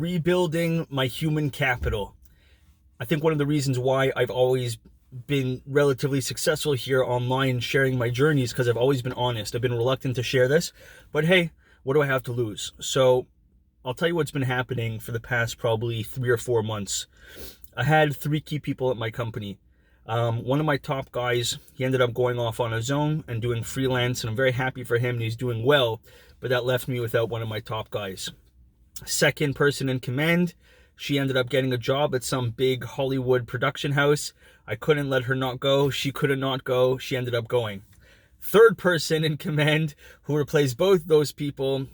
rebuilding my human capital. I think one of the reasons why I've always been relatively successful here online sharing my journeys because I've always been honest. I've been reluctant to share this, but hey, what do I have to lose? So I'll tell you what's been happening for the past probably 3 or 4 months. I had 3 key people at my company. One of my top guys, he ended up going off on his own and doing freelance, and I'm very happy for him and he's doing well, but that left me without one of my top guys. Second person in command, she ended up getting a job at some big Hollywood production house. I couldn't let her not go. She couldn't not go. She ended up going. Third person in command, who replaced both those people,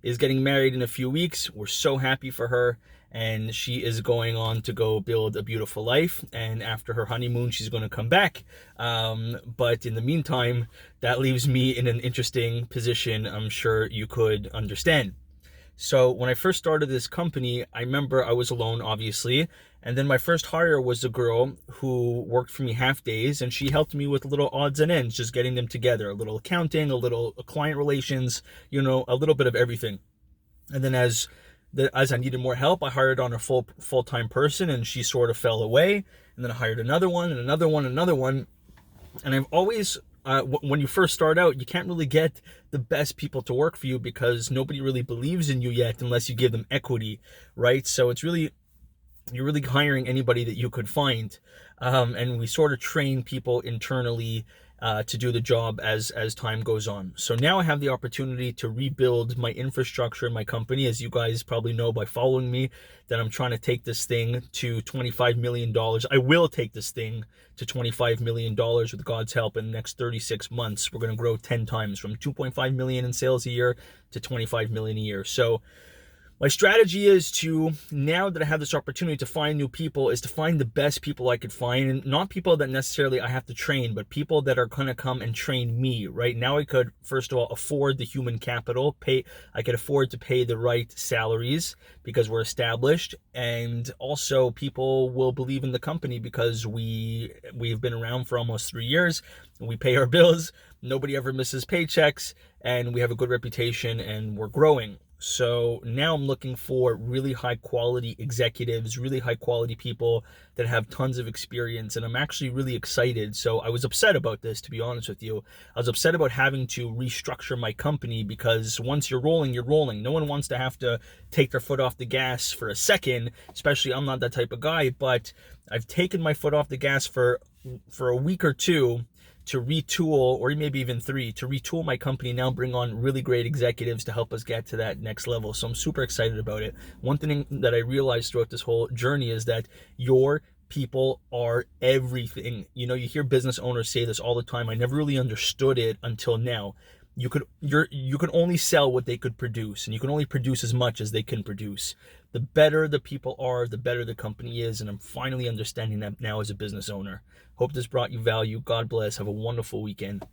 is getting married in a few weeks. We're so happy for her, and she is going on to go build a beautiful life, and after her honeymoon she's going to come back, but in the meantime that leaves me in an interesting position, I'm sure you could understand. So when I first started this company, I remember I was alone, obviously. And then my first hire was a girl who worked for me half days, and she helped me with little odds and ends, just getting them together, a little accounting, a little client relations, a little bit of everything. And then as I needed more help, I hired on a full-time person, and she sort of fell away. And then I hired another one and another one, and another one. And I've always, when you first start out, you can't really get the best people to work for you because nobody really believes in you yet unless you give them equity, right? So you're really hiring anybody that you could find. And we sort of train people internally to do the job as time goes on. So now I have the opportunity to rebuild my infrastructure in my company. As you guys probably know by following me, that I'm trying to take this thing to $25 million. I will take this thing to $25 million with God's help in the next 36 months. We're going to grow 10 times from 2.5 million in sales a year to 25 million a year. So my strategy is to, now that I have this opportunity to find new people, is to find the best people I could find, and not people that necessarily I have to train, but people that are going to come and train me. Right now I could, first of all, afford the human capital, I could afford to pay the right salaries because we're established, and also people will believe in the company because we've been around for almost 3 years, and we pay our bills, nobody ever misses paychecks, and we have a good reputation, and we're growing. So now I'm looking for really high quality executives, really high quality people that have tons of experience, and I'm actually really excited. So I was upset about this, to be honest with you. I was upset about having to restructure my company because once you're rolling, you're rolling. No one wants to have to take their foot off the gas for a second, especially I'm not that type of guy, but I've taken my foot off the gas for a week or two to retool, or maybe even 3, to retool my company, now bring on really great executives to help us get to that next level. So I'm super excited about it. One thing that I realized throughout this whole journey is that your people are everything. You hear business owners say this all the time. I never really understood it until now. You can only sell what they could produce, and you can only produce as much as they can produce. The better the people are, the better the company is, and I'm finally understanding that now as a business owner. Hope this brought you value. God bless. Have a wonderful weekend.